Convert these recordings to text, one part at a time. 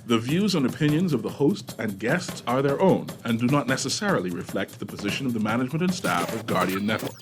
The views and opinions of the host and guests are their own and do not necessarily reflect the position of the management and staff of Guardian Network.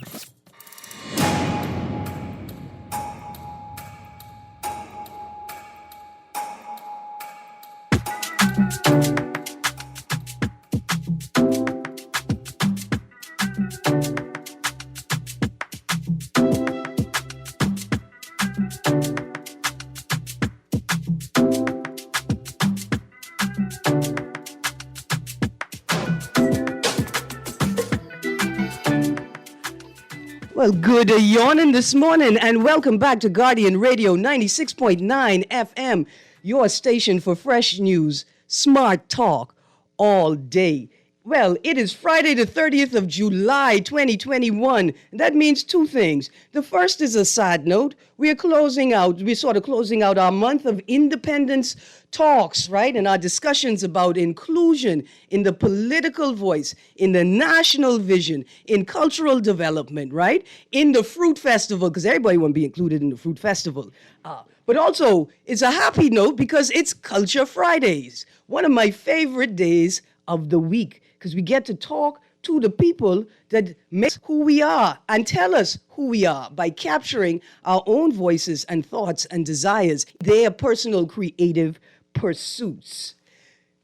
Well, good yawning this morning, and welcome back to Guardian Radio 96.9 FM, your station for fresh news, smart talk, all day. Well, it is Friday the 30th of July, 2021. That means two things. The first is a sad note. We're sort of closing out our month of independence talks, right? And our discussions about inclusion in the political voice, in the national vision, in cultural development, right? In the Fruit Festival, because everybody won't be included in the Fruit Festival. But also, it's a happy note because it's Culture Fridays, one of my favorite days of the week, because we get to talk to the people that make who we are and tell us who we are by capturing our own voices and thoughts and desires, their personal creative pursuits.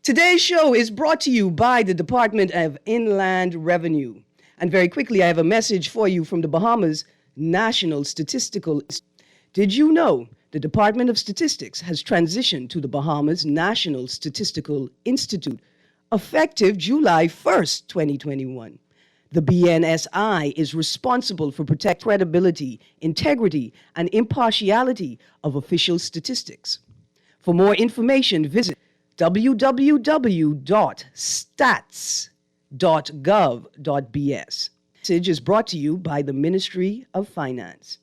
Today's show is brought to you by the Department of Inland Revenue. And very quickly, I have a message for you from the Bahamas National Statistical Institute. Did you know the Department of Statistics has transitioned to the Bahamas National Statistical Institute effective July 1st, 2021. The BNSI is responsible for protecting credibility, integrity, and impartiality of official statistics. For more information, visit www.stats.gov.bs. Message is brought to you by the Ministry of Finance.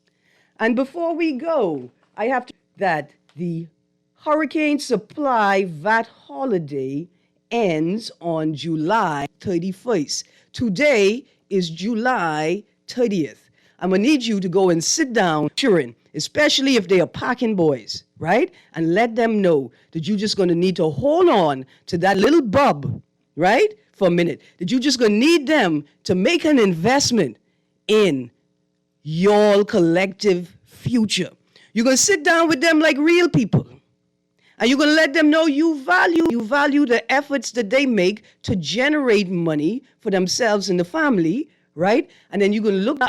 And before we go, I have to that the Hurricane Supply VAT holiday ends on July 31st. Today is July 30th. I'm going to need you to go and sit down, Erin, especially if they are packing boys, right? And let them know that you're just going to need to hold on to that little bub, right, for a minute. That you're just going to need them to make an investment in your collective future. You're going to sit down with them like real people. And you're going to let them know you value the efforts that they make to generate money for themselves and the family, right? And then you're going to look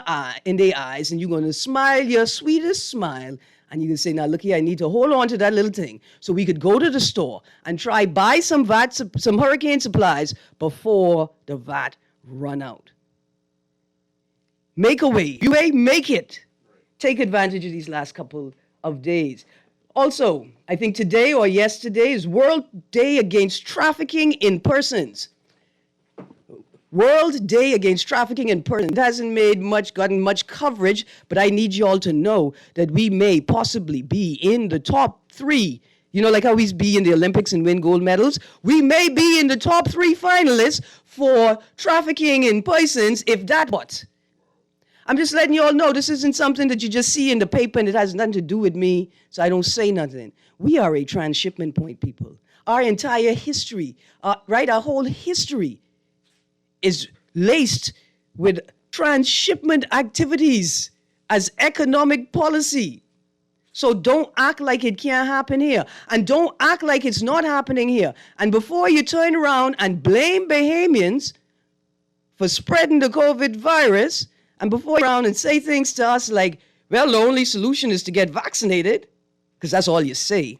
in their eyes and you're going to smile your sweetest smile. And you can say, now, look here, I need to hold on to that little thing. So we could go to the store and buy some hurricane supplies before the VAT run out. Make a way. You may make it. Take advantage of these last couple of days. Also, I think today or yesterday is World Day Against Trafficking in Persons. World Day Against Trafficking in Persons. It hasn't gotten much coverage, but I need you all to know that we may possibly be in the top 3. You know, like how we be in the Olympics and win gold medals? We may be in the top 3 finalists for trafficking in persons, if that what. I'm just letting you all know this isn't something that you just see in the paper and it has nothing to do with me, so I don't say nothing. We are a transshipment point people. Our entire history, right, our whole history is laced with transshipment activities as economic policy. So don't act like it can't happen here. And don't act like it's not happening here. And before you turn around and blame Bahamians for spreading the COVID virus, and before you around and say things to us like, well, the only solution is to get vaccinated, because that's all you say.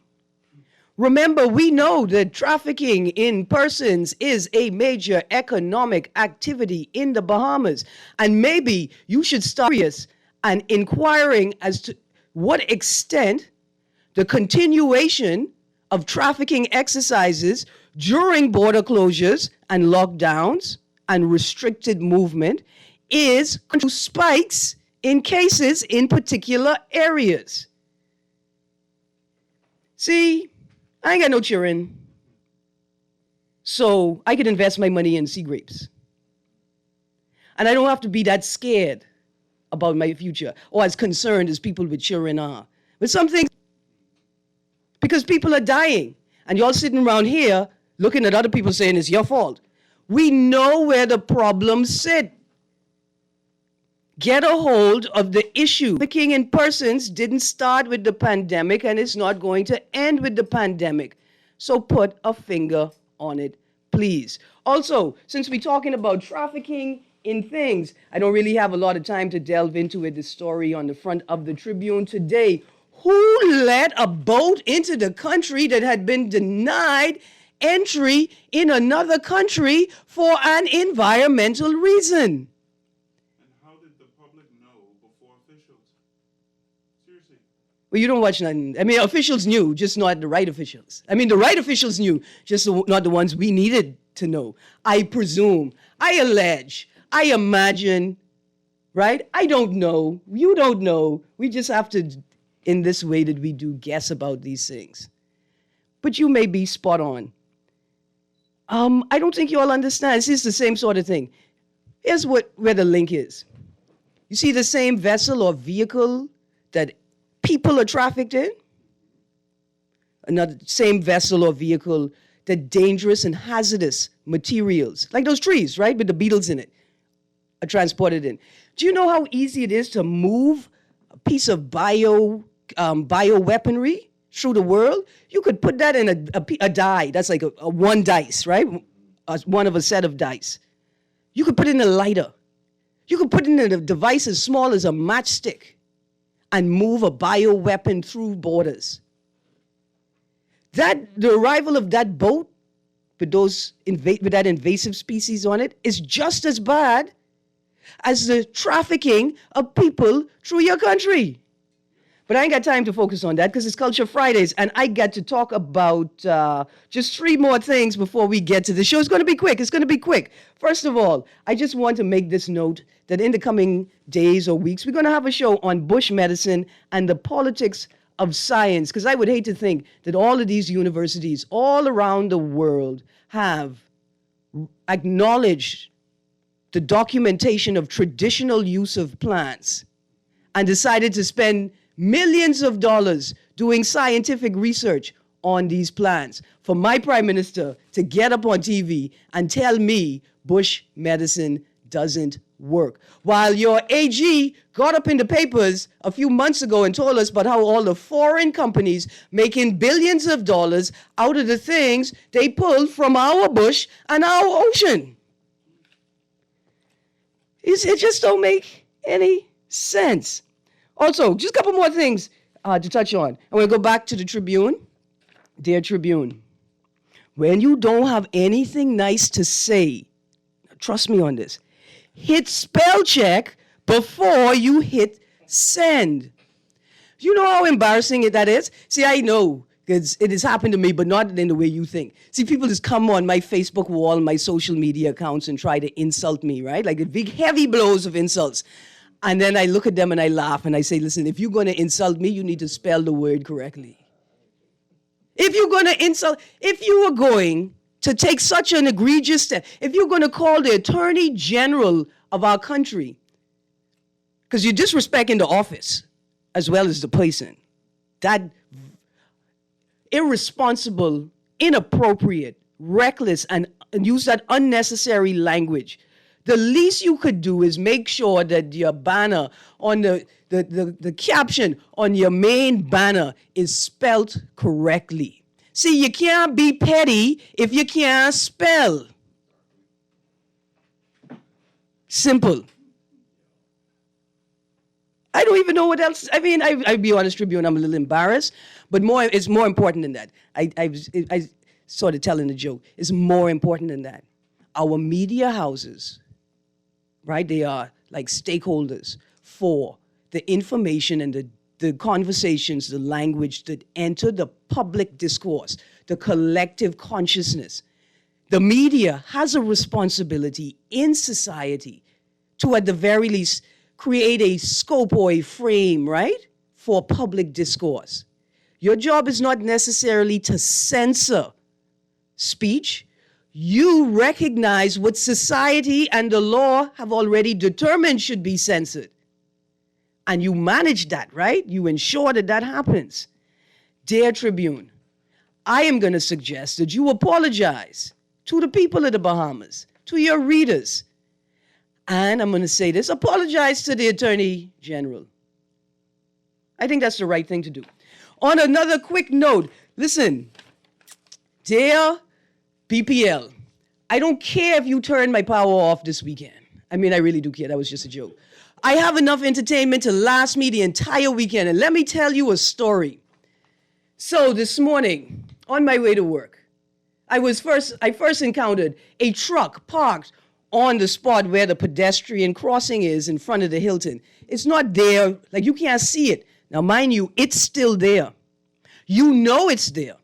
Remember, we know that trafficking in persons is a major economic activity in the Bahamas. And maybe you should start curious and inquiring as to what extent the continuation of trafficking exercises during border closures and lockdowns and restricted movement is to spikes in cases in particular areas. See, I ain't got no children, so I could invest my money in sea grapes. And I don't have to be that scared about my future or as concerned as people with children are. But some things, because people are dying And y'all sitting around here looking at other people saying it's your fault. We know where the problems sit. Get a hold of the issue. Trafficking in persons didn't start with the pandemic and it's not going to end with the pandemic. So put a finger on it, please. Also, since we're talking about trafficking in things, I don't really have a lot of time to delve into it. The story on the front of the Tribune today. Who let a boat into the country that had been denied entry in another country for an environmental reason? Well, you don't watch nothing. I mean, officials knew, just not the right officials. I mean, the right officials knew, just not the ones we needed to know. I presume, I allege, I imagine, right? I don't know. You don't know. We just have to, in this way that we do, guess about these things. But you may be spot on. I don't think you all understand. This is the same sort of thing. Here's where the link is. You see the same vessel or vehicle that people are trafficked in? Another same vessel or vehicle that dangerous and hazardous materials, like those trees, right, with the beetles in it, are transported in. Do you know how easy it is to move a piece of bioweaponry through the world? You could put that in a die. That's like a one dice, right? One of a set of dice. You could put it in a lighter. You could put it in a device as small as a matchstick and move a bioweapon through borders. The arrival of that boat with that invasive species on it is just as bad as the trafficking of people through your country. But I ain't got time to focus on that because it's Culture Fridays, and I get to talk about just 3 more things before we get to the show. It's going to be quick. It's going to be quick. First of all, I just want to make this note that in the coming days or weeks, we're going to have a show on bush medicine and the politics of science, because I would hate to think that all of these universities all around the world have acknowledged the documentation of traditional use of plants and decided to spend millions of dollars doing scientific research on these plants. For my prime minister to get up on TV and tell me bush medicine doesn't work, while your AG got up in the papers a few months ago and told us about how all the foreign companies making billions of dollars out of the things they pulled from our bush and our ocean. It just don't make any sense. Also, just a couple more things to touch on. I want to go back to the Tribune. Dear Tribune, when you don't have anything nice to say, trust me on this, hit spell check before you hit send. You know how embarrassing that is? See, I know, because it has happened to me, but not in the way you think. See, people just come on my Facebook wall, my social media accounts, and try to insult me, right? Like the big, heavy blows of insults. And then I look at them and I laugh and I say, listen, if you're going to insult me, you need to spell the word correctly. If you're going to insult, if you are going to take such an egregious step, if you're going to call the Attorney General of our country, because you're disrespecting the office as well as the person, that irresponsible, inappropriate, reckless, and use that unnecessary language, the least you could do is make sure that your banner on the caption on your main banner is spelt correctly. See, you can't be petty if you can't spell. Simple. I don't even know what else. I mean, I'll be honest, Tribune, I'm a little embarrassed, but it's more important than that. I sort of telling a joke. It's more important than that. Our media houses, right, they are like stakeholders for the information and the conversations, the language that enter the public discourse, the collective consciousness. The media has a responsibility in society to, at the very least, create a scope or a frame, right, for public discourse. Your job is not necessarily to censor speech. You recognize what society and the law have already determined should be censored. And you manage that, right? You ensure that that happens. Dear Tribune, I am going to suggest that you apologize to the people of the Bahamas, to your readers. And I'm going to say this, apologize to the Attorney General. I think that's the right thing to do. On another quick note, listen, dear BPL, I don't care if you turn my power off this weekend. I mean, I really do care. That was just a joke. I have enough entertainment to last me the entire weekend. And let me tell you a story. So this morning, on my way to work, I first encountered a truck parked on the spot where the pedestrian crossing is in front of the Hilton. It's not there, like you can't see it. Now, mind you, it's still there. You know it's there.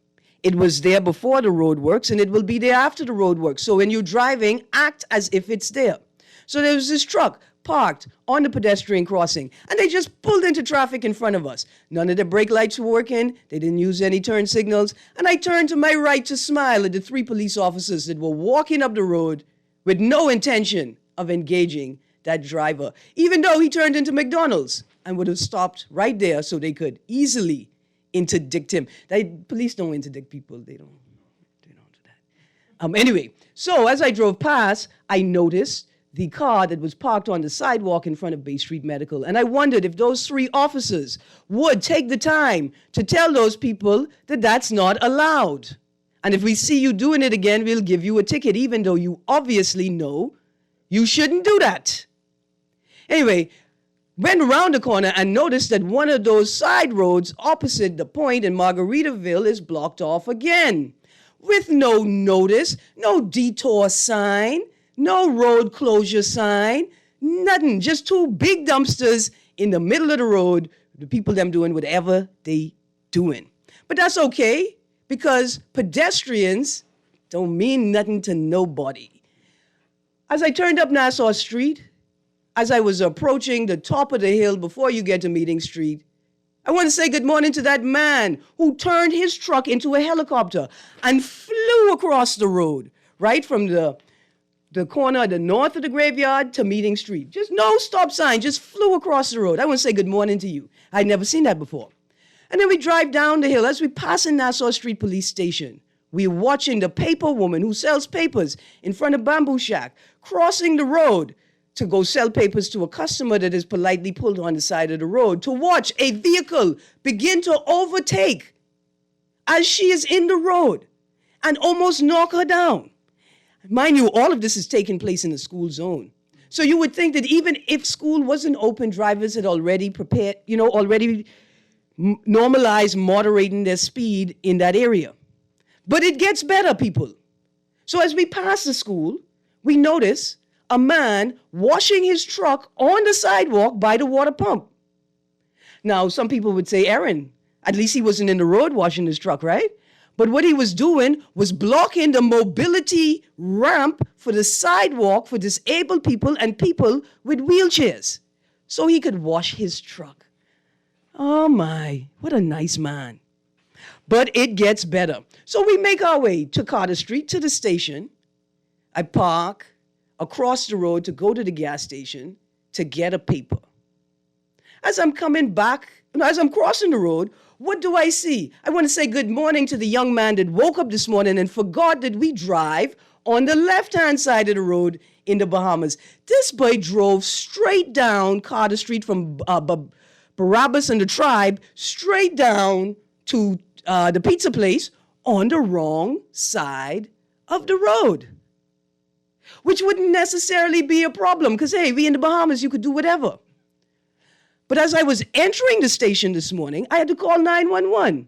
It was there before the road works, and it will be there after the road works. So when you're driving, act as if it's there. So there was this truck parked on the pedestrian crossing, and they just pulled into traffic in front of us. None of the brake lights were working. They didn't use any turn signals. And I turned to my right to smile at the 3 police officers that were walking up the road with no intention of engaging that driver, even though he turned into McDonald's and would have stopped right there so they could easily interdict him. Police don't interdict people. They don't do that. Anyway, so as I drove past, I noticed the car that was parked on the sidewalk in front of Bay Street Medical. And I wondered if those 3 officers would take the time to tell those people that that's not allowed. And if we see you doing it again, we'll give you a ticket, even though you obviously know you shouldn't do that. Anyway, went around the corner and noticed that one of those side roads opposite the point in Margaritaville is blocked off again. With no notice, no detour sign, no road closure sign, nothing. Just 2 big dumpsters in the middle of the road, the people them doing whatever they doing. But that's okay, because pedestrians don't mean nothing to nobody. As I turned up Nassau Street, as I was approaching the top of the hill before you get to Meeting Street, I want to say good morning to that man who turned his truck into a helicopter and flew across the road, right from the corner, the north of the graveyard to Meeting Street. Just no stop sign, just flew across the road. I want to say good morning to you. I'd never seen that before. And then we drive down the hill. As we pass in Nassau Street Police Station, we're watching the paper woman who sells papers in front of Bamboo Shack crossing the road to go sell papers to a customer that is politely pulled on the side of the road, to watch a vehicle begin to overtake as she is in the road and almost knock her down. Mind you, all of this is taking place in the school zone. So you would think that even if school wasn't open, drivers had already prepared, already normalized moderating their speed in that area. But it gets better, people. So as we pass the school, we notice a man washing his truck on the sidewalk by the water pump. Now, some people would say, Erin, at least he wasn't in the road washing his truck, right? But what he was doing was blocking the mobility ramp for the sidewalk for disabled people and people with wheelchairs so he could wash his truck. Oh my, what a nice man. But it gets better. So we make our way to Carter Street, to the station. I park across the road to go to the gas station to get a paper. As I'm coming back, as I'm crossing the road, what do I see? I want to say good morning to the young man that woke up this morning and forgot that we drive on the left-hand side of the road in the Bahamas. This boy drove straight down Carter Street from Barabbas and the Tribe, straight down to the pizza place on the wrong side of the road, which wouldn't necessarily be a problem because, hey, we in the Bahamas, you could do whatever. But as I was entering the station this morning, I had to call 911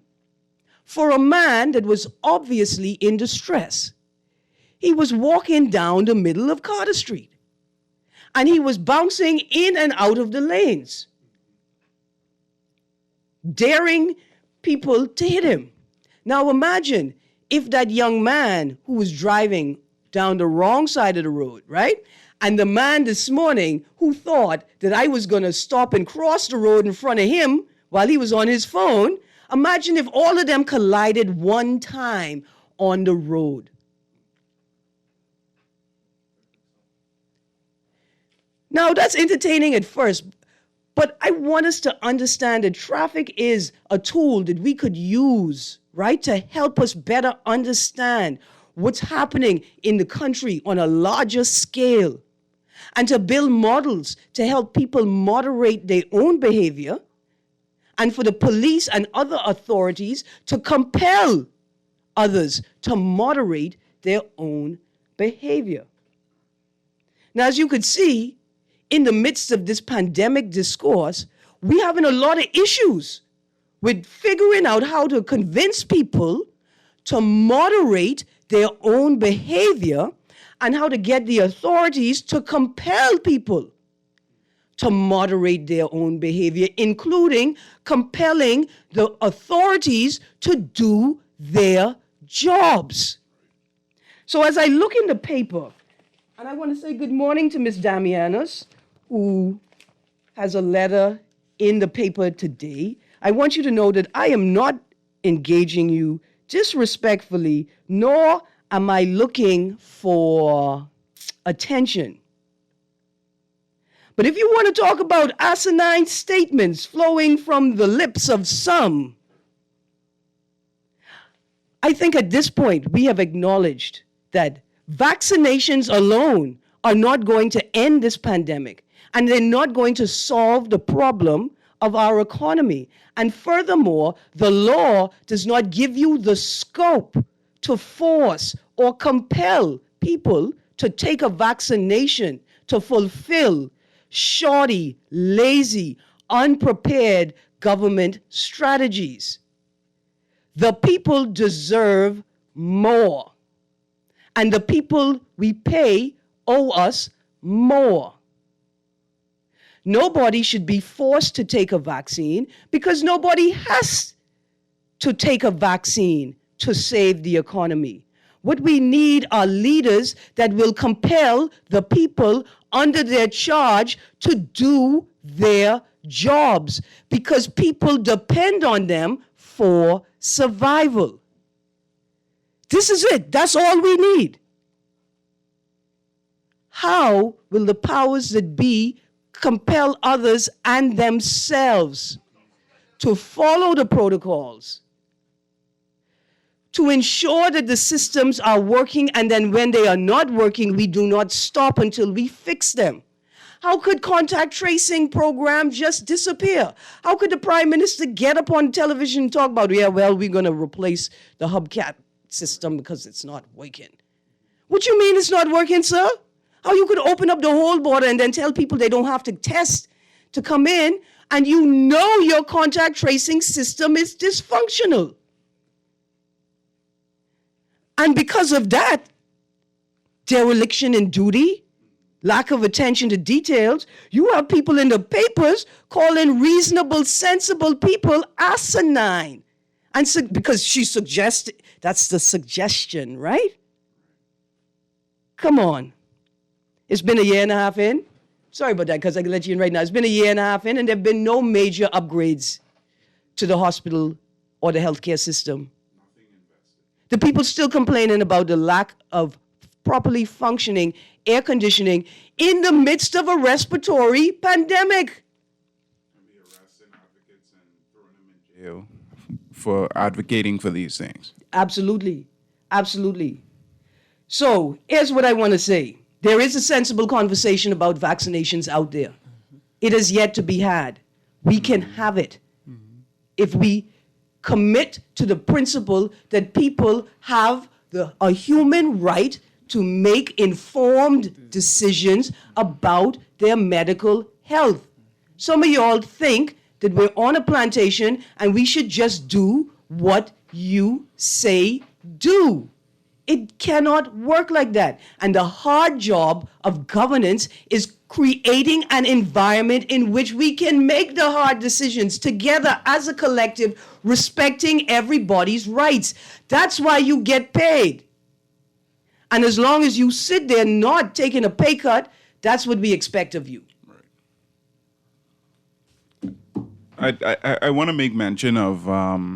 for a man that was obviously in distress. He was walking down the middle of Carter Street, and he was bouncing in and out of the lanes, daring people to hit him. Now imagine if that young man who was driving down the wrong side of the road, right? And the man this morning who thought that I was going to stop and cross the road in front of him while he was on his phone, imagine if all of them collided one time on the road. Now, that's entertaining at first, but I want us to understand that traffic is a tool that we could use right? To help us better understand what's happening in the country on a larger scale, and to build models to help people moderate their own behavior, and for the police and other authorities to compel others to moderate their own behavior. Now, as you could see, in the midst of this pandemic discourse, we're having a lot of issues with figuring out how to convince people to moderate their own behavior and how to get the authorities to compel people to moderate their own behavior, including compelling the authorities to do their jobs. So as I look in the paper, and I want to say good morning to Ms. Damianos, who has a letter in the paper today. I want you to know that I am not engaging you disrespectfully, nor am I looking for attention. But if you want to talk about asinine statements flowing from the lips of some, I think at this point we have acknowledged that vaccinations alone are not going to end this pandemic, and they're not going to solve the problem of our economy. And furthermore, the law does not give you the scope to force or compel people to take a vaccination to fulfill shoddy, lazy, unprepared government strategies. The people deserve more, and the people we pay owe us more. Nobody should be forced to take a vaccine because nobody has to take a vaccine to save the economy. What we need are leaders that will compel the people under their charge to do their jobs because people depend on them for survival. This is it. That's all we need. How will the powers that be compel others and themselves to follow the protocols, to ensure that the systems are working, and then when they are not working, we do not stop until we fix them? How could contact tracing programs just disappear? How could the Prime Minister get up on television and talk about, yeah, well, we're going to replace the hubcap system because it's not working? What you mean it's not working, sir? How you could open up the whole border and then tell people they don't have to test to come in, and you know your contact tracing system is dysfunctional. And because of that, dereliction in duty, lack of attention to details, you have people in the papers calling reasonable, sensible people asinine. And so, because she suggested, that's the suggestion, right? Come on. It's been a year and a half in. Sorry about that, because I can let you in right now. It's been a year and a half in, and there have been no major upgrades to the hospital or the healthcare system. The people still complaining about the lack of properly functioning air conditioning in the midst of a respiratory pandemic. And be arresting advocates and throwing them in jail for advocating for these things. Absolutely. Absolutely. So here's what I want to say. There is a sensible conversation about vaccinations out there. It is yet to be had. We can have it if we commit to the principle that people have a human right to make informed decisions about their medical health. Some of y'all think that we're on a plantation and we should just do what you say do. It cannot work like that. And the hard job of governance is creating an environment in which we can make the hard decisions together as a collective, respecting everybody's rights. That's why you get paid. And as long as you sit there not taking a pay cut, that's what we expect of you. Right. I want to make mention of a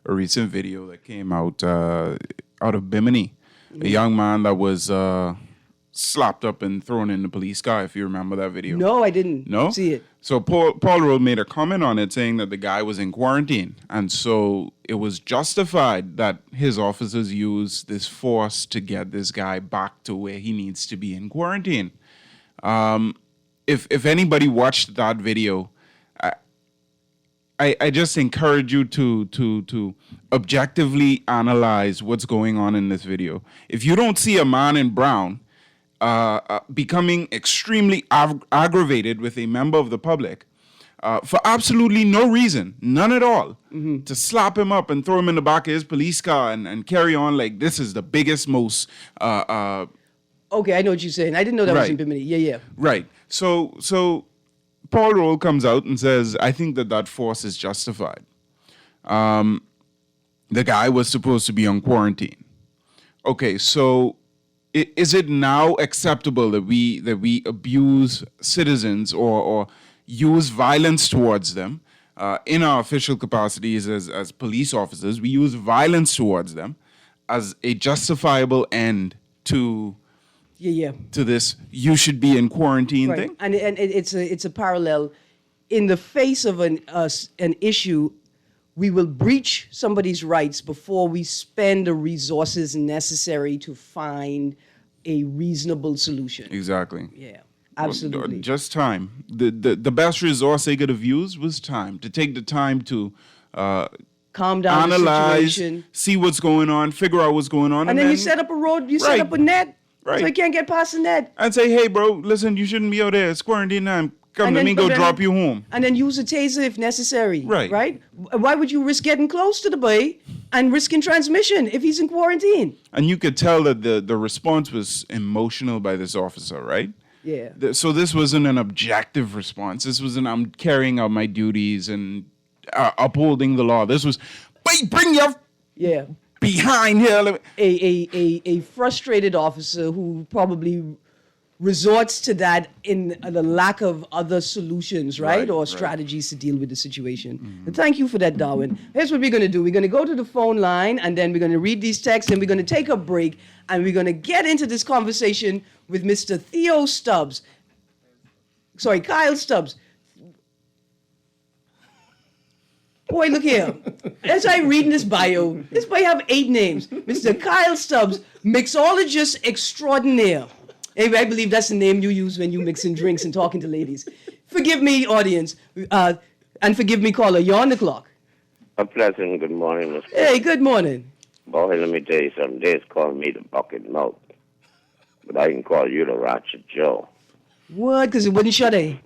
recent video that came out of Bimini. A young man that was slapped up and thrown in the police car, if you remember that video. No, I didn't No? see it. So Paul Roll made a comment on it saying that the guy was in quarantine. And so it was justified that his officers use this force to get this guy back to where he needs to be in quarantine. If anybody watched that video, I just encourage you to objectively analyze what's going on in this video. If you don't see a man in brown becoming extremely aggravated with a member of the public for absolutely no reason, none at all, to slap him up and throw him in the back of his police car and carry on like this is the biggest, most... Okay, I know what you're saying. I didn't know that was Right. in Bimini. Yeah. Right. So Paul Roll comes out and says, I think that force is justified. The guy was supposed to be on quarantine. Okay, so is it now acceptable that we abuse citizens or use violence towards them in our official capacities as police officers? We use violence towards them as a justifiable end to this you should be in quarantine Right. thing? And it's a parallel. In the face of an issue, we will breach somebody's rights before we spend the resources necessary to find a reasonable solution. Exactly. Yeah, absolutely. Just time. The best resource they could have used was time. To take the time to Calm down analyze, the situation. see what's going on, figure out what's going on, And then you set up a road, you set Right. up a net. Right. So you can't get past the net. and say, hey, bro, listen, you shouldn't be out there. It's quarantine time. Come, And let then- me go but then- drop you home. And then use a taser if necessary. Right. Right? Why would you risk getting close to the boy and risking transmission if he's in quarantine? And you could tell that the response was emotional by this officer, right? Yeah. So this wasn't an objective response. This wasn't I'm carrying out my duties and upholding the law. This was, wait, bring your Yeah. behind here. Let me-" A frustrated officer who probably resorts to that in the lack of other solutions, right? Right, Or right. strategies to deal with the situation. And thank you for that, Darwin. Here's what we're going to do. We're going to go to the phone line, and then we're going to read these texts, and we're going to take a break, and we're going to get into this conversation with Mr. Kyle Stubbs. Boy, look here. As I read this bio have 8 names. Mr. Kyle Stubbs, mixologist extraordinaire. Anyway, I believe that's the name you use when you mixing drinks and talking to ladies. Forgive me, audience, and forgive me, caller. You're on the clock. A pleasant good morning, Miss. Hey, good morning. Boy, let me tell you something. They call me the bucket mouth, but I can call you the Ratchet Joe. What? Because it wouldn't shut A.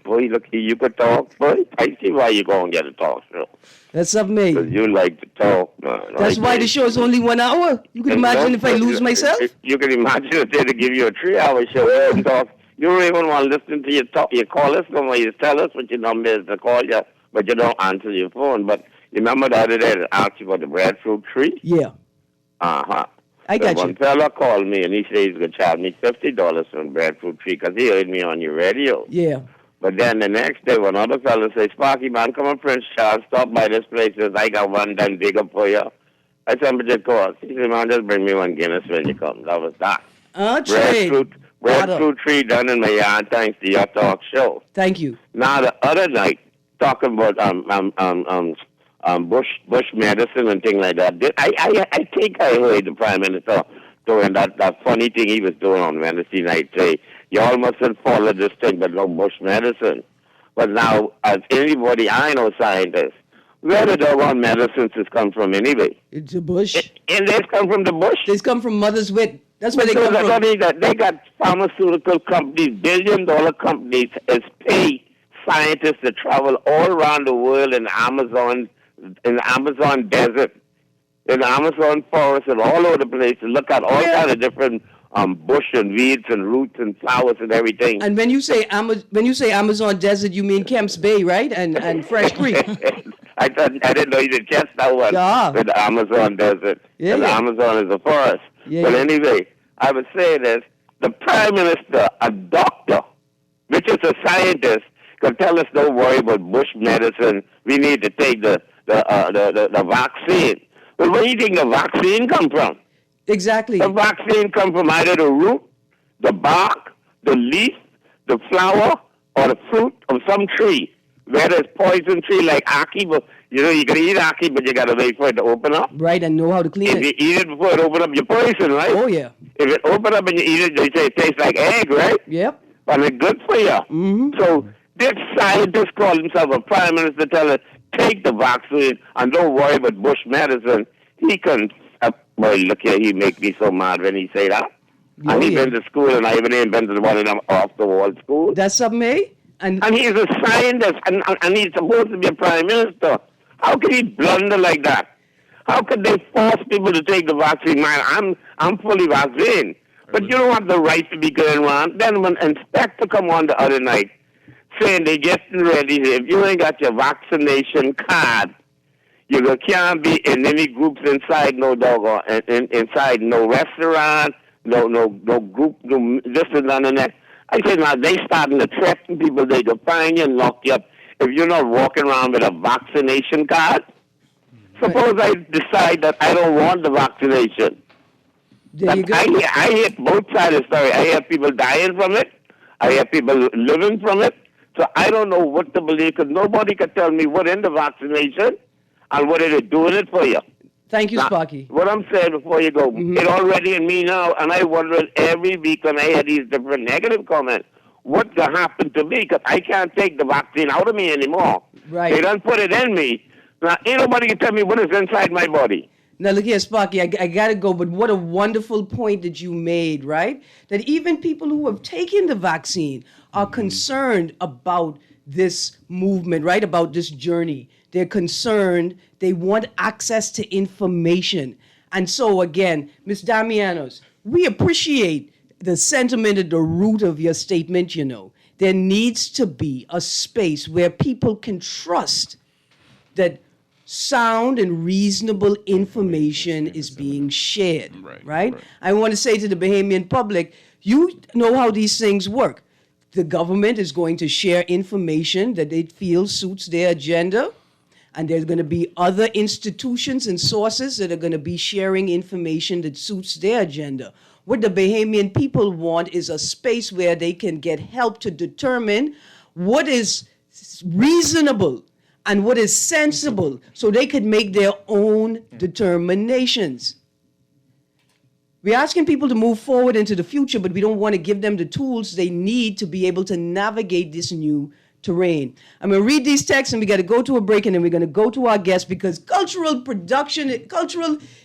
Boy, look, you could talk, boy. I see why you go and get a talk show. That's up me. Because you like to talk, man. That's why the show is only 1 hour. You can imagine if I lose myself? You can imagine if they to give you a 3-hour show. You wouldn't talk. You don't even want to listen to your talk. You call us, come on, you tell us what your number is to call you, but you don't answer your phone. But you remember the other day that I asked you about the breadfruit tree? Yeah. Uh-huh. I got One you. fella called me, and he said he's going to charge me $50 for a breadfruit tree because he heard me on your radio. Yeah. But then the next day, one other fella said, Sparky, man, come on, Prince Charles, stop by this place. Says, I got one done bigger for you. I said, but it cost. He said, man, just bring me one Guinness when you come. That was that. Breadfruit tree done in my yard thanks to your talk show. Thank you. Now, the other night, talking about bush medicine and things like that, I think I heard the Prime Minister doing that funny thing he was doing on Wednesday night, say, you all mustn't follow this thing, but no bush medicine. But now, as anybody I know, scientists, where the doggone medicines has come from anyway? It's a bush. And they come from the bush. They come from mother's wit. That's where they So come that from. means that they got pharmaceutical companies, billion-dollar companies, has paid scientists to travel all around the world in the Amazon desert, in the Amazon forest, and all over the place to look at all kind of different bush and weeds and roots and flowers and everything. And when you say Amazon desert, you mean Kemp's Bay, right? And Fresh Creek. I didn't know you did catch that one with the Amazon desert. Yeah, and the yeah. Amazon is a forest. Yeah, But yeah. anyway, I would say this: the Prime Minister, a doctor, which is a scientist, can tell us don't worry about bush medicine. We need to take the vaccine. But where do you think the vaccine come from? Exactly. The vaccine come from either the root, the bark, the leaf, the flower, or the fruit of some tree. Whether it's poison tree like ackee, but you can eat ackee, but you gotta wait for it to open up. Right, and know how to clean If it. you eat it before it open up, you're poison, right? Oh, yeah. If it open up and you eat it, they say it tastes like egg, right? Yep. And it's good for you. Mm-hmm. So this scientist called himself a prime minister telling us, take the vaccine and don't worry about Bush medicine. He can, well, look here, he make me so mad when he say that. Oh, And he yeah. been to school and I even ain't been to one of them off-the-wall schools. That's something, eh? And And he's a scientist and he's supposed to be a prime minister. How can he blunder like that? How could they force people to take the vaccine? Man, I'm fully vaccinated. But you don't have the right to be going around. Then when inspector come on the other night saying they getting ready, if you ain't got your vaccination card, you can't be in any groups inside no dog or inside no restaurant, no group, no this and that and that. I said, now they starting to threaten people. They can find you and lock you up if you're not walking around with a vaccination card. Suppose I decide that I don't want the vaccination. there you go. I hear both sides of the story. I hear people dying from it. I hear people living from it. So I don't know what to believe because nobody can tell me what in the vaccination and what it is doing it for you. Thank you, Now, Sparky. what I'm saying before you go, it already in me now, and I wonder every week when I hear these different negative comments, what will happen to me? Because I can't take the vaccine out of me anymore. Right. They don't put it in me. Now, ain't nobody can tell me what is inside my body. Now, look here, Sparky, I got to go, but what a wonderful point that you made, right? That even people who have taken the vaccine are concerned about this movement, right? About this journey. They're concerned. They want access to information. And so, again, Ms. Damianos, we appreciate the sentiment at the root of your statement, you know. There needs to be a space where people can trust that sound and reasonable information is being shared, right? I want to say to the Bahamian public, you know how these things work. The government is going to share information that they feel suits their agenda, and there's going to be other institutions and sources that are going to be sharing information that suits their agenda. What the Bahamian people want is a space where they can get help to determine what is reasonable and what is sensible so they could make their own determinations. We're asking people to move forward into the future, but we don't want to give them the tools they need to be able to navigate this new terrain. I'm going to read these texts and we got to go to a break and then we're going to go to our guests because cultural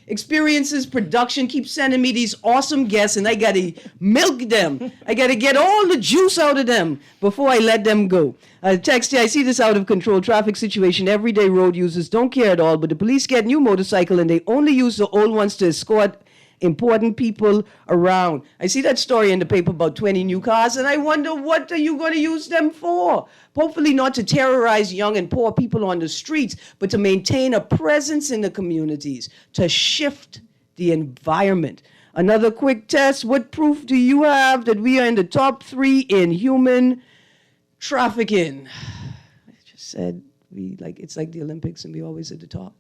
experiences production keeps sending me these awesome guests and I got to milk them. I got to get all the juice out of them before I let them go. Text here, I see this out of control traffic situation. Everyday road users don't care at all, but the police get new motorcycle and they only use the old ones to escort important people around. I see that story in the paper about 20 new cars, and I wonder what are you going to use them for? Hopefully not to terrorize young and poor people on the streets, but to maintain a presence in the communities, to shift the environment. Another quick test. What proof do you have that we are in the top 3 in human trafficking? I just said it's like the Olympics and we always at the top,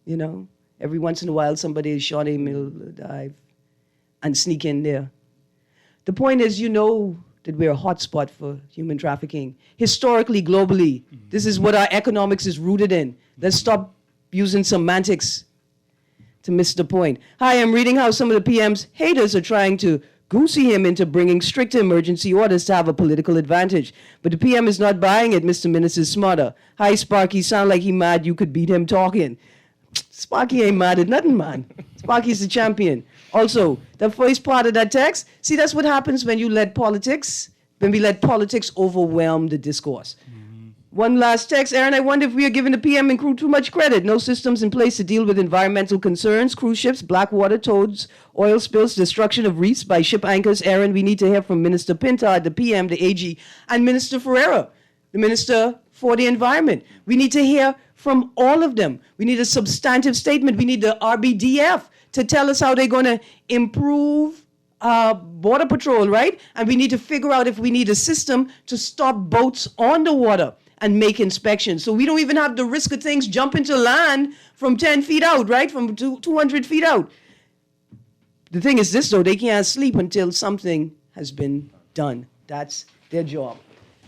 you know? Every once in a while, somebody is shot a middle dive and sneak in there. The point is, you know that we're a hotspot for human trafficking. Historically, globally, this is what our economics is rooted in. Let's stop using semantics to miss the point. Hi, I'm reading how some of the PM's haters are trying to goosey him into bringing strict emergency orders to have a political advantage. But the PM is not buying it. Mr. Minister smarter. Hi, Sparky, sound like he mad you could beat him talking. Sparky ain't mad at nothing, man. Sparky's the champion. Also, the first part of that text, see, that's what happens when we let politics overwhelm the discourse. One last text, Erin, I wonder if we are giving the PM and crew too much credit. No systems in place to deal with environmental concerns, cruise ships, black water, toads, oil spills, destruction of reefs by ship anchors. Erin, we need to hear from Minister Pintard, the PM, the AG, and Minister Ferreira, the Minister for the Environment. We need to hear from all of them. We need a substantive statement. We need the RBDF to tell us how they're going to improve border patrol, right? And we need to figure out if we need a system to stop boats on the water and make inspections. So we don't even have the risk of things jumping to land from 10 feet out, right? From 200 feet out. The thing is this, though, they can't sleep until something has been done. That's their job.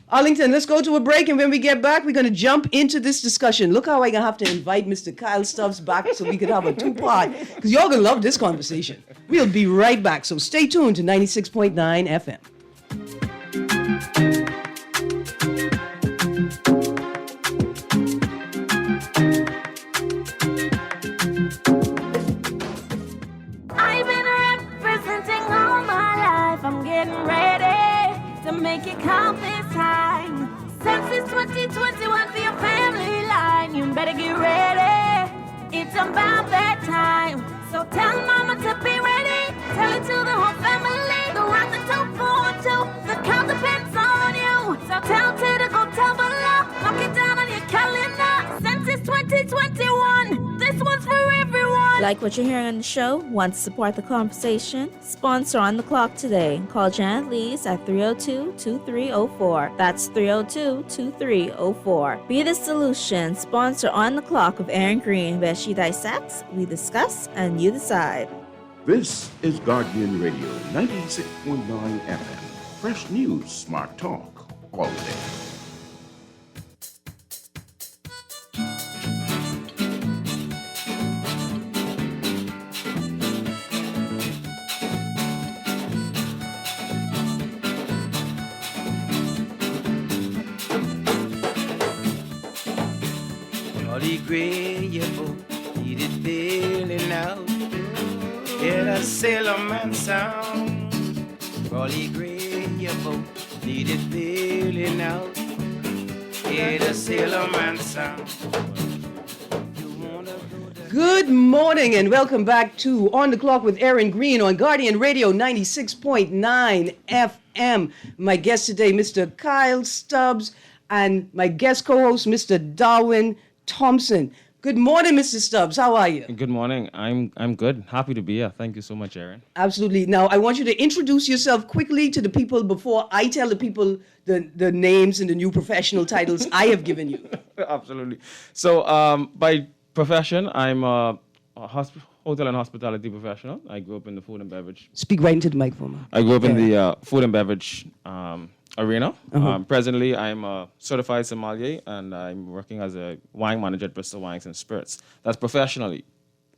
Arlington, let's go to a break, and when we get back, we're going to jump into this discussion. Look how I'm going to have to invite Mr. Kyle Stubbs back so we could have a two-part, because y'all going to love this conversation. We'll be right back, so stay tuned to 96.9 FM. I've been representing all my life. I'm getting ready to make it count this time. Since it's 2021 for your family line, you better get ready. It's about that time. So tell mama to be ready. Tell it to the whole family. The rock the top for two. The count depends on you. So tell Ted to go tell below. Lock it down on your calendar. Since it's 2021, this one's for everyone. Like what you're hearing on the show? Want to support the conversation? Sponsor On the Clock today. Call Janet Lees at 302-2304. That's 302-2304. Be the solution. Sponsor On the Clock with Erin Greene, where she dissects, we discuss, and you decide. This is Guardian Radio 96.9 FM. Fresh news, smart talk, all day. Agreeable, need it feeling out. Get a sailor man sound. Rolly agreeable, need it feeling out. Get a sailor man sound. Good morning and welcome back to On the Clock with Erin Greene on Guardian Radio 96.9 FM. My guest today, Mr. Kyle Stubbs, and my guest co-host, Mr. Darwin Thompson. Good morning, Mr. Stubbs. How are you? Good morning. I'm good. Happy to be here. Thank you so much, Erin. Absolutely. Now, I want you to introduce yourself quickly to the people before I tell the people the names and the new professional titles I have given you. Absolutely. So, by profession, I'm a hotel and hospitality professional. I grew up in the food and beverage. Speak right into the microphone. I grew up in the food and beverage arena. Presently, I'm a certified sommelier, and I'm working as a wine manager at Bristol Wines and Spirits. That's professionally.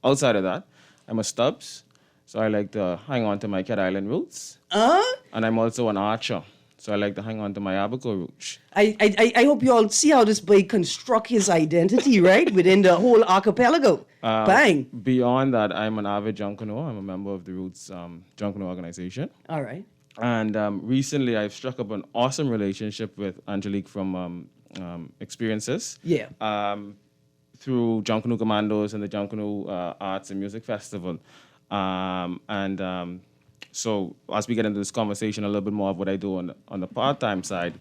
Outside of that, I'm a Stubbs, so I like to hang on to my Cat Island roots. And I'm also an archer, so I like to hang on to my Abaco roots. I hope you all see how this boy construct his identity, right, within the whole archipelago. Bang. Beyond that, I'm an avid Junkanoo. I'm a member of the Roots Junkanoo organization. All right. And recently, I've struck up an awesome relationship with Angelique from Experiences. Yeah. Through Junkanoo Commandos and the Junkanoo Arts and Music Festival. So as we get into this conversation, a little bit more of what I do on the part-time side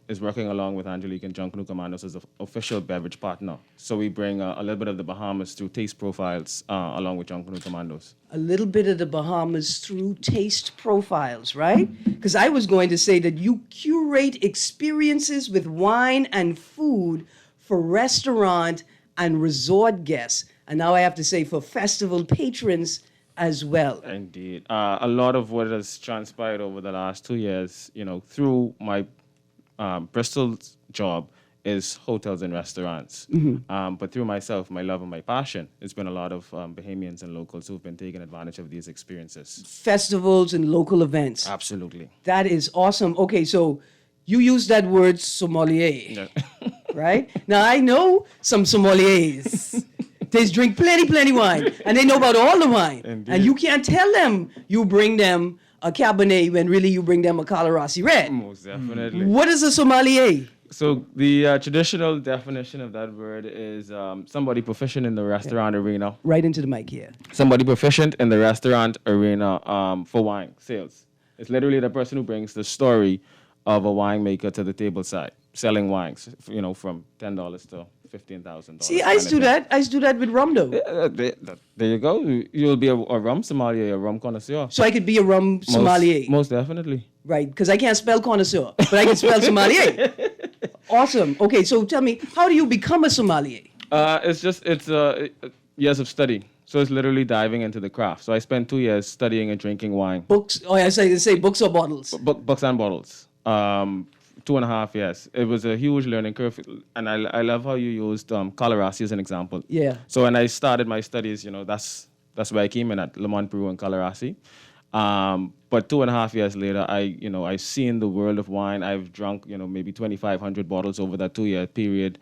is working along with Angelique and Junkanoo Commandos as an official beverage partner. So we bring a little bit of the Bahamas through taste profiles along with Junkanoo Commandos. A little bit of the Bahamas through taste profiles, right? Because I was going to say that you curate experiences with wine and food for restaurant and resort guests. And now I have to say for festival patrons as well. Indeed. A lot of what has transpired over the last 2 years, through my Bristol's job is hotels and restaurants. But through myself, my love and my passion, it's been a lot of Bahamians and locals who've been taking advantage of these experiences. Festivals and local events. Absolutely. That is awesome. Okay, so you use that word sommelier, right? Now, I know some sommeliers. They drink plenty wine, and they know about all the wine. Indeed. And you can't tell them you bring them a Cabernet when really you bring them a Colorasi Red. Most definitely. What is a sommelier? So the traditional definition of that word is somebody proficient in the restaurant arena. Right into the mic here. Somebody proficient in the restaurant arena for wine sales. It's literally the person who brings the story of a winemaker to the table side, selling wines, from $10 to $15,000. See, I used to do that. I used to do that with rum, though. There you go. You'll be a rum sommelier, a rum connoisseur. So I could be a rum sommelier. Most definitely. Right, because I can't spell connoisseur, but I can spell sommelier. Awesome. Okay, so tell me, how do you become a sommelier? It's years of study. So it's literally diving into the craft. So I spent 2 years studying and drinking wine. Books. Oh, I say books or bottles. Books and bottles. 2.5 years. It was a huge learning curve, and I love how you used Colorasi as an example. Yeah. So when I started my studies, that's where I came in at Lemont Brew and Colorasi. But 2.5 years later, I've seen the world of wine. I've drunk, maybe 2,500 bottles over that 2-year period.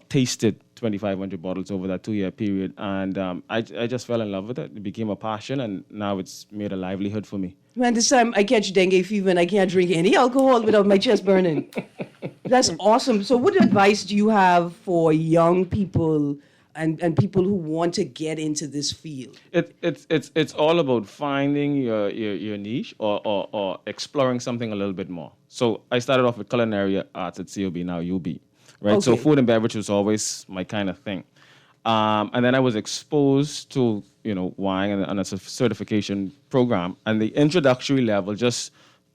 Tasted 2,500 bottles over that 2-year period, and I just fell in love with it. It became a passion, and now it's made a livelihood for me. Man, this time I catch dengue fever and I can't drink any alcohol without my chest burning. That's awesome. So what advice do you have for young people and people who want to get into this field? It's all about finding your niche or exploring something a little bit more. So I started off with culinary arts at COB, now UB. Right, Okay. so food and beverage was always my kind of thing, and then I was exposed to wine and a certification program, and the introductory level just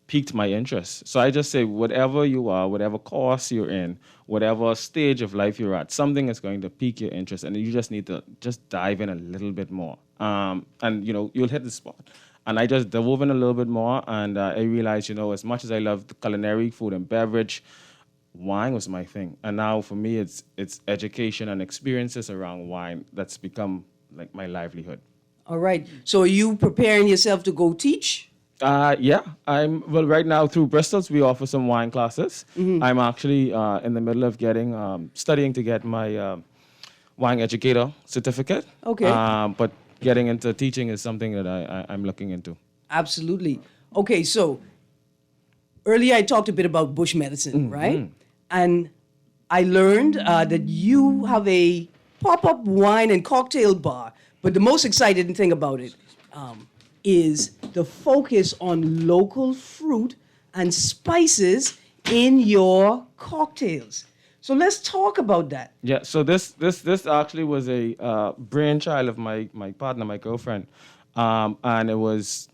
piqued my interest. So I just say, whatever you are, whatever course you're in, whatever stage of life you're at, something is going to pique your interest, and you just need to just dive in a little bit more, and you'll hit the spot. And I just dove in a little bit more, and I realized, as much as I love the culinary, food and beverage, wine was my thing. And now for me, it's education and experiences around wine that's become like my livelihood. All right. So are you preparing yourself to go teach? Yeah, right now through Bristol's, we offer some wine classes. Mm-hmm. I'm actually in the middle of studying to get my wine educator certificate. Okay. But getting into teaching is something that I'm looking into. Absolutely. Okay, so earlier I talked a bit about bush medicine, right? And I learned that you have a pop-up wine and cocktail bar. But the most exciting thing about it is the focus on local fruit and spices in your cocktails. So let's talk about that. Yeah, so this actually was a brainchild of my partner, my girlfriend. And it was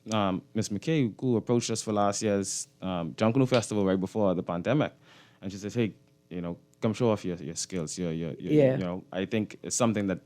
Miss McKay who approached us for last year's Junkanoo Festival right before the pandemic. And she said, hey, come show off your skills. I think it's something that,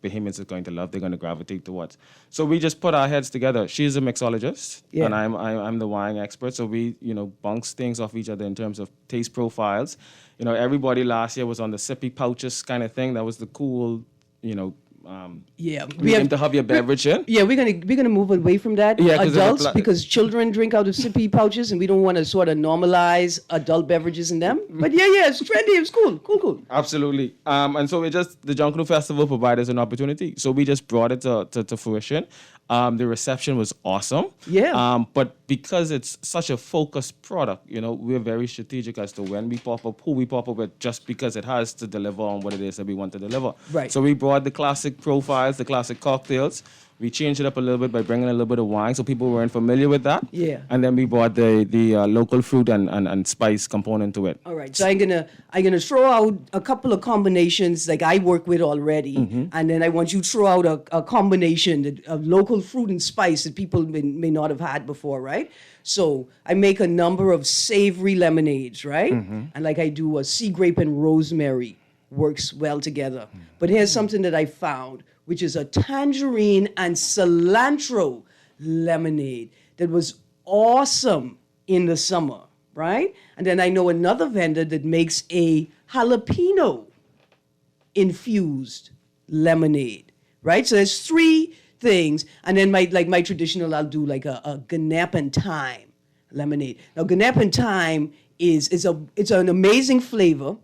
Bahamians is going to love. They're going to gravitate towards. So we just put our heads together. She's a mixologist, and I'm the wine expert. So we, bounce things off each other in terms of taste profiles. Everybody last year was on the sippy pouches kind of thing. That was the cool, we to have your beverage in. Yeah, we're gonna move away from that. Yeah, 'cause adults, because children drink out of sippy pouches, and we don't want to sort of normalize adult beverages in them. But yeah, it's trendy. It's cool. Absolutely. And so the Junkanoo Festival provided us an opportunity. So we just brought it to fruition. The reception was awesome. Yeah. But because it's such a focused product, we're very strategic as to when we pop up, who we pop up with, just because it has to deliver on what it is that we want to deliver. Right. So we brought the classic profiles, the classic cocktails. We changed it up a little bit by bringing a little bit of wine, so people weren't familiar with that. Yeah. And then we brought the local fruit and spice component to it. All right, so I'm gonna throw out a couple of combinations like I work with already, and then I want you to throw out a combination of local fruit and spice that people may not have had before, right? So I make a number of savory lemonades, right? And like I do a sea grape and rosemary works well together. But here's something that I found, which is a tangerine and cilantro lemonade that was awesome in the summer, right? And then I know another vendor that makes a jalapeno infused lemonade, right? So there's three things. And then my traditional, I'll do like a ganap and thyme lemonade. Now ganap and thyme it's an amazing flavor.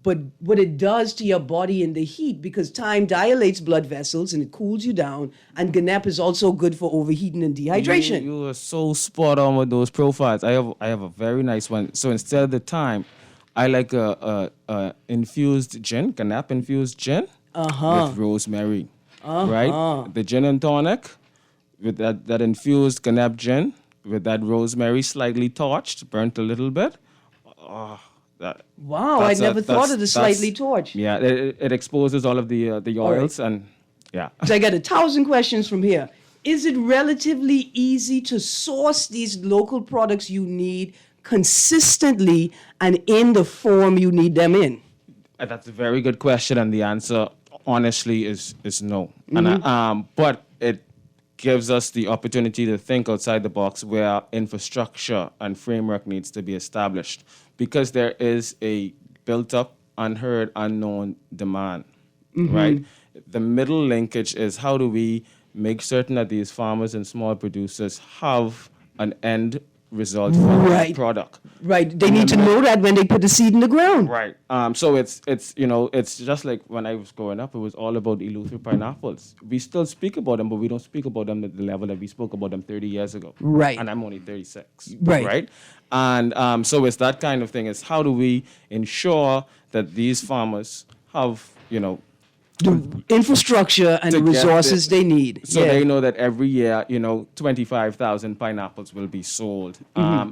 But what it does to your body in the heat, because thyme dilates blood vessels and it cools you down, and ganap is also good for overheating and dehydration. You are so spot on with those profiles. I have a very nice one. So instead of the thyme, I like a infused gin, ganap infused gin with rosemary. Right? The gin and tonic with that infused ganap gin with that rosemary slightly torched, burnt a little bit. Wow, I never thought of the slightly torch. Yeah, it exposes all of the oils and yeah. So I got 1,000 questions from here. Is it relatively easy to source these local products you need consistently and in the form you need them in? That's a very good question, and the answer honestly is no. And but it gives us the opportunity to think outside the box where infrastructure and framework needs to be established, because there is a built-up, unheard, unknown demand, right? The middle linkage is how do we make certain that these farmers and small producers have an end result for their Right. product. Right. They need to know that when they put the seed in the ground. Right. So it's it's just like when I was growing up, it was all about elusive pineapples. We still speak about them, but we don't speak about them at the level that we spoke about them 30 years ago. Right. And I'm only 36. Right. Right. And so it's that kind of thing. It's how do we ensure that these farmers have, The infrastructure and to the get resources the- they need. so they know that every year, 25,000 pineapples will be sold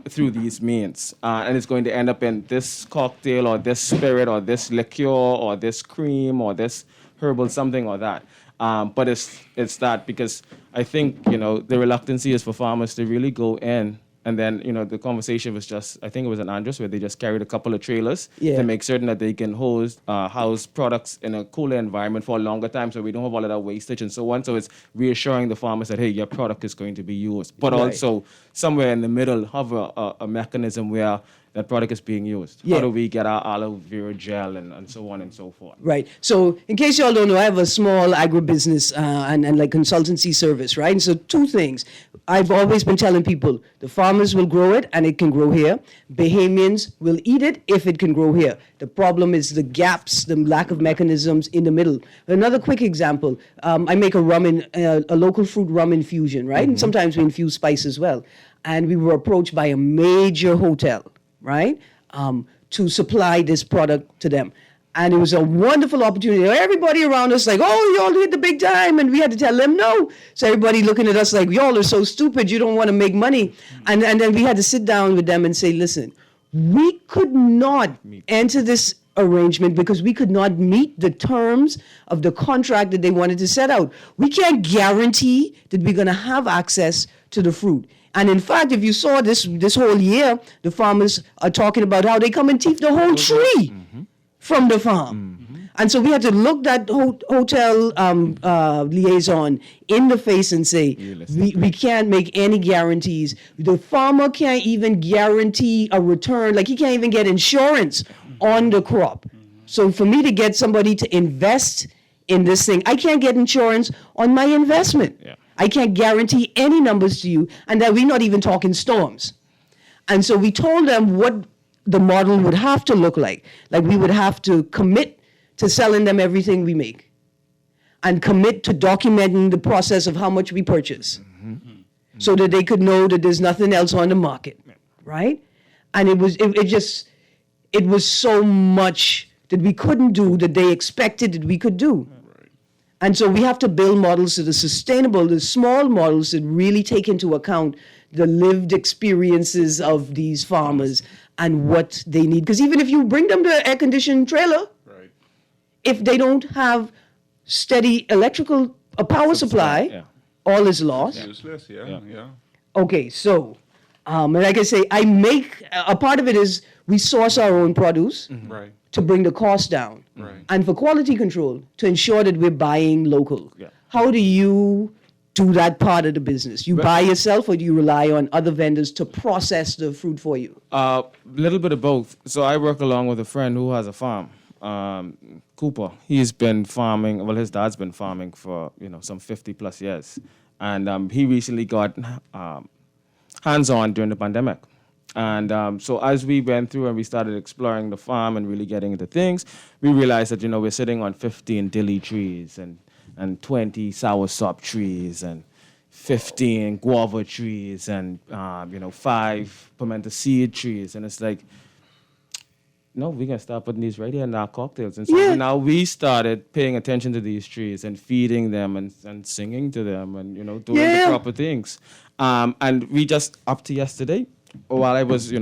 through these means. And it's going to end up in this cocktail or this spirit or this liqueur or this cream or this herbal something or that. But it's that because I think, the reluctancy is for farmers to really go in. And then, the conversation was just, I think it was in Andros where they just carried a couple of trailers to make certain that they can house products in a cooler environment for a longer time so we don't have all of that wastage and so on. So it's reassuring the farmers that, hey, your product is going to be used. But also somewhere in the middle have a mechanism where that product is being used. Yeah. How do we get our aloe vera gel and so on and so forth? Right. So, in case y'all don't know, I have a small agribusiness and like consultancy service, right? And so, two things. I've always been telling people the farmers will grow it and it can grow here. Bahamians will eat it if it can grow here. The problem is the gaps, the lack of mechanisms in the middle. Another quick example. I make a local fruit rum infusion, right? And sometimes we infuse spice as well. And we were approached by a major hotel, right, to supply this product to them. And it was a wonderful opportunity. Everybody around us like, oh, y'all hit the big time. And we had to tell them no. So everybody looking at us like, y'all are so stupid. You don't want to make money. And then we had to sit down with them and say, listen, we could not enter this arrangement because we could not meet the terms of the contract that they wanted to set out. We can't guarantee that we're going to have access to the fruit. And in fact, if you saw this whole year, the farmers are talking about how they come and teeth the whole tree from the farm. And so we had to look that hotel liaison in the face and say, we can't make any guarantees. The farmer can't even guarantee a return. Like he can't even get insurance on the crop. So for me to get somebody to invest in this thing, I can't get insurance on my investment. Yeah. I can't guarantee any numbers to you, and that we're not even talking storms. And so we told them what the model would have to look like. Like we would have to commit to selling them everything we make and commit to documenting the process of how much we purchase so that they could know that there's nothing else on the market, right? And it was so much that we couldn't do that they expected that we could do. And so we have to build models that are sustainable, the small models that really take into account the lived experiences of these farmers and what they need. Because even if you bring them to an air-conditioned trailer, if they don't have steady electrical power supply, all is lost. Useless, yeah. Okay, so, and like I say, a part of it is we source our own produce Right. to bring the cost down. Right. And for quality control, to ensure that we're buying local. Yeah. How do you do that part of the business? You buy yourself or do you rely on other vendors to process the fruit for you? A little bit of both. So I work along with a friend who has a farm, Cooper. He's been farming, well, his dad's been farming for, some 50 plus years. And he recently got hands-on during the pandemic. And so as we went through and we started exploring the farm and really getting into things, we realized that, we're sitting on 15 dilly trees and 20 soursop trees and 15 guava trees and, 5 pimento seed trees. And it's like, no, we can start putting these right here in our cocktails. And so now we started paying attention to these trees and feeding them and singing to them and, doing the proper things. And we just, up to yesterday, while I was,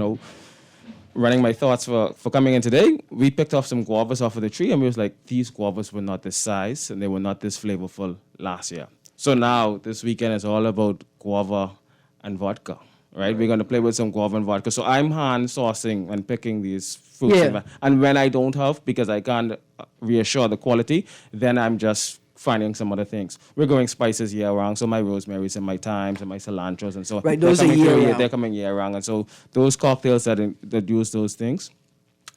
running my thoughts for coming in today, we picked off some guavas off of the tree and we was like, these guavas were not this size and they were not this flavorful last year. So now this weekend is all about guava and vodka. right? We're going to play with some guava and vodka. So I'm hand sourcing and picking these fruits. Yeah. And when I don't have, because I can't reassure the quality, then I'm just finding some other things. We're growing spices year round, so my rosemaries and my thymes and my cilantros and so Right, they're those are coming year through, round. they're coming year round. And so those cocktails that use those things,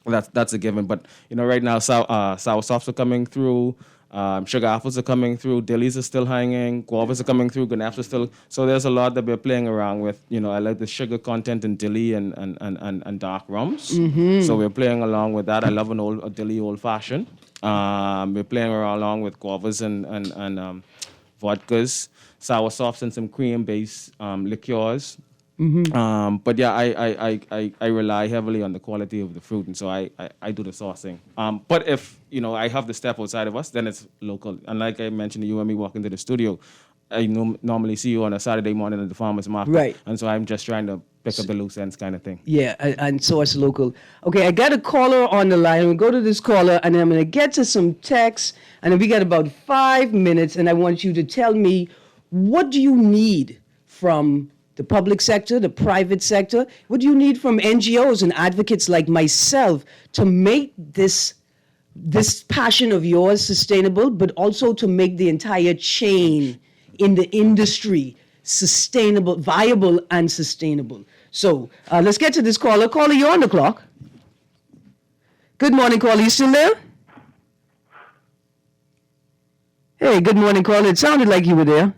that's a given. But right now, sour softs are coming through. Sugar apples are coming through. Dillies are still hanging. Guavas are coming through. Ganaps are still. So there's a lot that we're playing around with. I like the sugar content in dilly and dark rums. So we're playing along with that. I love a dilly old fashioned. We're playing along with guavas and vodkas, sour softs, and some cream based liqueurs. But yeah, I rely heavily on the quality of the fruit, and so I do the sourcing. But if I have the step outside of us, then it's local. And like I mentioned, you and me walk into the studio, I normally see you on a Saturday morning at the farmers market, Right. And so I'm just trying to pick up the loose ends, kind of thing. Yeah, and source local. Okay, I got a caller on the line. We'll go to this caller, and I'm going to get to some texts. And then we got about 5 minutes, and I want you to tell me, what do you need from the public sector, the private sector? What do you need from NGOs and advocates like myself to make this passion of yours sustainable, but also to make the entire chain in the industry sustainable, viable, and sustainable? So let's get to this caller. Caller, you're on the clock. Good morning, caller. You still there? Hey, good morning, caller. It sounded like you were there.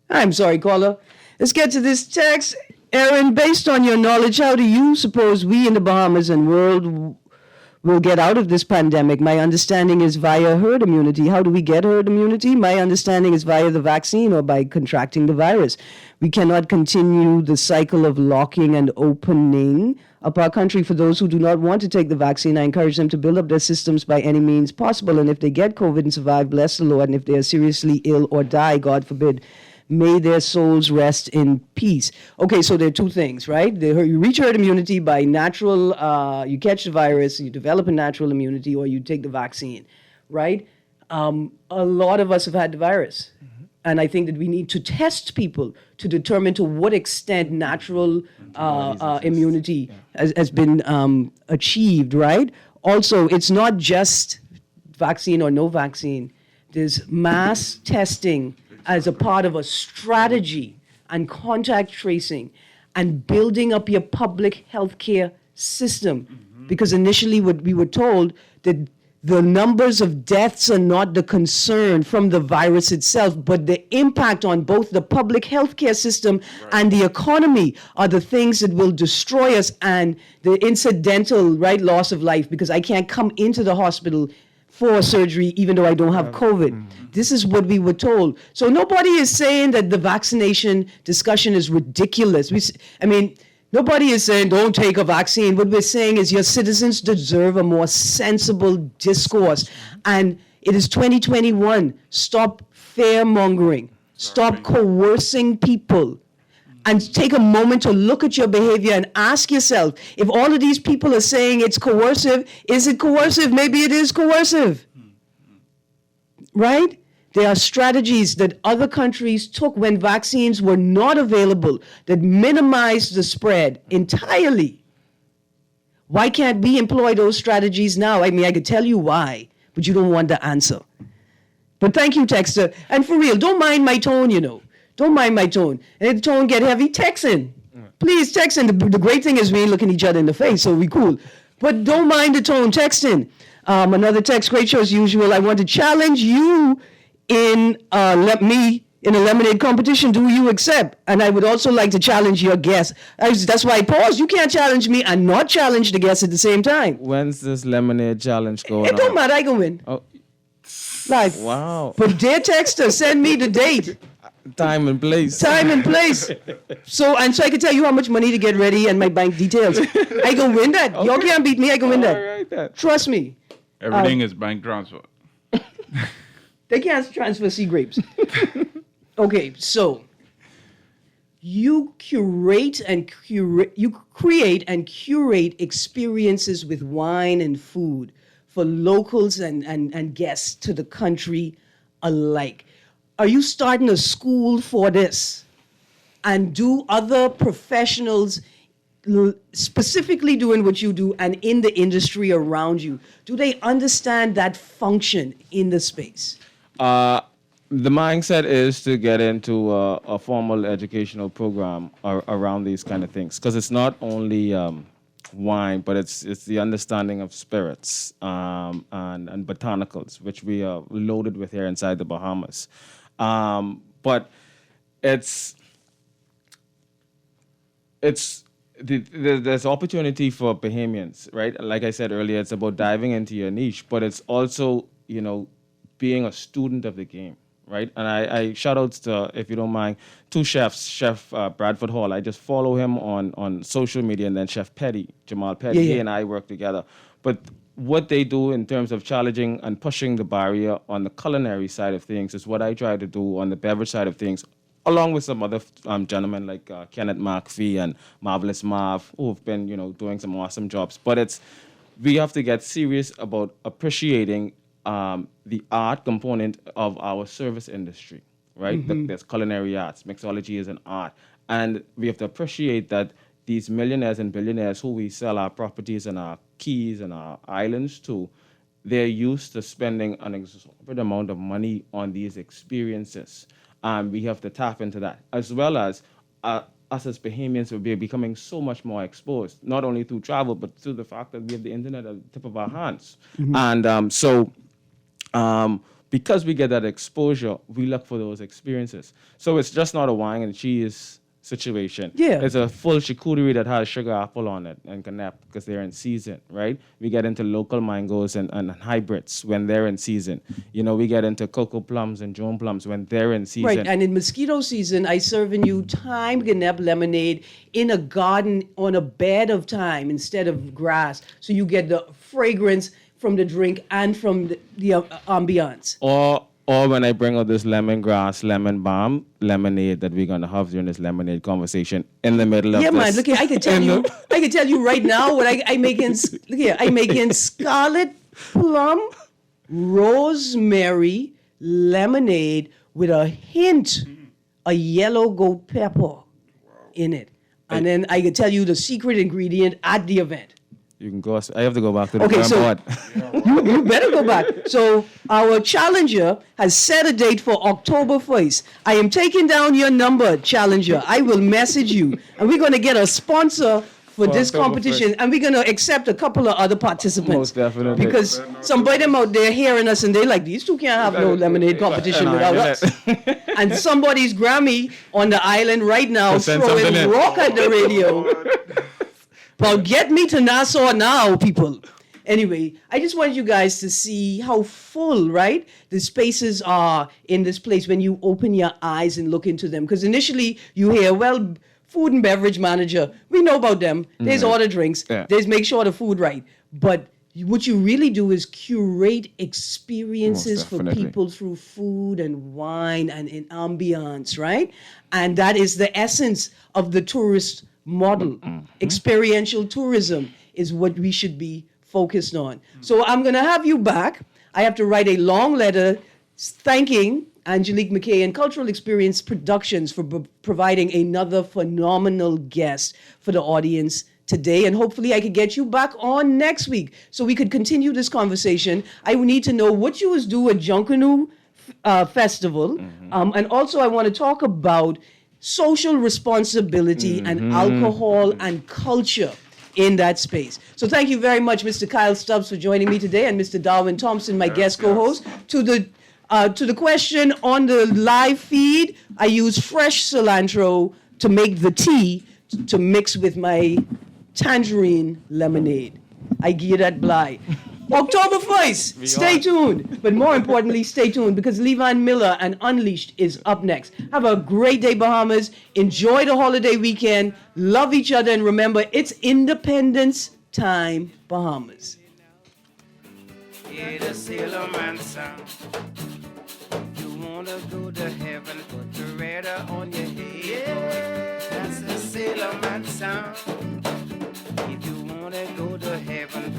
I'm sorry, caller. Let's get to this text. Erin, based on your knowledge, how do you suppose we in the Bahamas and world will get out of this pandemic? My understanding is via herd immunity. How do we get herd immunity? My understanding is via the vaccine or by contracting the virus. We cannot continue the cycle of locking and opening up our country. For those who do not want to take the vaccine, I encourage them to build up their systems by any means possible. And if they get COVID and survive, bless the Lord. And if they are seriously ill or die, God forbid, may their souls rest in peace. Okay, so there are two things, right? You reach herd immunity by natural, you catch the virus, you develop a natural immunity, or you take the vaccine, right? A lot of us have had the virus. And I think that we need to test people to determine to what extent natural immunity has been achieved, right? Also, it's not just vaccine or no vaccine. There's mass testing as a part of a strategy and contact tracing and building up your public healthcare system. Because initially we were told that the numbers of deaths are not the concern from the virus itself, but the impact on both the public healthcare system and the economy are the things that will destroy us, and the incidental, loss of life, because I can't come into the hospital for surgery even though I don't have COVID. This is what we were told. So nobody is saying that the vaccination discussion is ridiculous. Nobody is saying don't take a vaccine. What we're saying is your citizens deserve a more sensible discourse. And it is 2021. Stop fear-mongering. Stop coercing people. And take a moment to look at your behavior and ask yourself, if all of these people are saying it's coercive, is it coercive? Maybe it is coercive. Right? There are strategies that other countries took when vaccines were not available that minimized the spread entirely. Why can't we employ those strategies now? I could tell you why, but you don't want the answer. But thank you, Texter. And for real, don't mind my tone, Don't mind my tone. And if the tone get heavy, text in. Please text in. The great thing is we ain't looking each other in the face, so we cool. But don't mind the tone, text in. Another text, great show as usual. I want to challenge you in a lemonade competition. Do you accept? And I would also like to challenge your guest. That's why I paused. You can't challenge me and not challenge the guest at the same time. When's this lemonade challenge going on? It don't matter. I can win. Oh. Live. Wow. But dear texter, send me the date. Time and place. Time and place. So I can tell you how much money to get ready and my bank details. I can win that. Okay. Y'all can't beat me. I can win that. All right, then. Trust me. Everything is bank transfer. They can't transfer sea grapes. Okay, so you create and curate experiences with wine and food for locals and guests to the country alike. Are you starting a school for this? and do other professionals specifically doing what you do and in the industry around you, do they understand that function in the space? The mindset is to get into a formal educational program around these kind of things, because it's not only wine, but it's the understanding of spirits and botanicals, which we are loaded with here inside the Bahamas. But there's opportunity for Bahamians, right? Like I said earlier, it's about diving into your niche, but it's also, being a student of the game, right? And I shout outs to, if you don't mind, two chefs, Chef Bradford Hall. I just follow him on social media, and then Chef Petty, Jamal Petty. He and I work together. But what they do in terms of challenging and pushing the barrier on the culinary side of things is what I try to do on the beverage side of things, along with some other gentlemen like Kenneth McPhee and Marvelous Marv, who have been, doing some awesome jobs. But we have to get serious about appreciating the art component of our service industry, right? There's culinary arts, mixology is an art. And we have to appreciate that these millionaires and billionaires who we sell our properties and our keys and our islands to, they're used to spending an exorbitant amount of money on these experiences. We have to tap into that, as well as us as Bahamians will be becoming so much more exposed, not only through travel, but through the fact that we have the internet at the tip of our hands. And because we get that exposure, we look for those experiences. So it's just not a wine and cheese situation. Yeah. It's a full charcuterie that has sugar apple on it and canap because they're in season, right? We get into local mangoes and hybrids when they're in season. We get into cocoa plums and Joan plums when they're in season. Right, and in mosquito season, I serving you thyme Ganep lemonade in a garden on a bed of thyme instead of grass. So you get the fragrance from the drink and from the ambiance. Or when I bring out this lemongrass, lemon balm lemonade that we're gonna have during this lemonade conversation in the middle of this. Yeah, man. Look here, I can tell you right now what I make in. Look here, I make in scarlet plum, rosemary lemonade with a hint of yellow goat pepper in it, and then I can tell you the secret ingredient at the event. You can go. I have to go back to the drawing board. You better go back. So our challenger has set a date for October 1st. I am taking down your number, challenger. I will message you. And we're going to get a sponsor for this October competition. 1st. And we're going to accept a couple of other participants. Most definitely. Because somebody them out there hearing us and they like, these two can't have no lemonade competition without us. And somebody's Grammy on the island right now throwing rock at the radio. But get me to Nassau now, people. Anyway, I just want you guys to see how full, right, the spaces are in this place when you open your eyes and look into them. Because initially you hear, well, food and beverage manager, we know about them. There's order drinks. Yeah. There's make sure the food right. But what you really do is curate experiences for people through food and wine and in ambiance, right? And that is the essence of the tourist model. Experiential tourism is what we should be focused on. So I'm going to have you back. I have to write a long letter thanking Angelique McKay and Cultural Experience Productions for providing another phenomenal guest for the audience today. And hopefully I could get you back on next week so we could continue this conversation. I need to know what you was do at Junkanoo Festival. And also I want to talk about social responsibility and alcohol and culture in that space. So thank you very much, Mr. Kyle Stubbs, for joining me today, and Mr. Darwin Thompson, my guest co-host. To the question on the live feed, I use fresh cilantro to make the tea to mix with my tangerine lemonade. I give you that bly. October 1st, stay tuned. But more importantly, stay tuned because Levan Miller and Unleashed is up next. Have a great day, Bahamas. Enjoy the holiday weekend. Love each other. And remember, it's Independence Time, Bahamas. Yeah, the sailor man sound. You wanna go to heaven, put the radar on your head. Yeah, that's the sailor man sound. If you wanna go to heaven,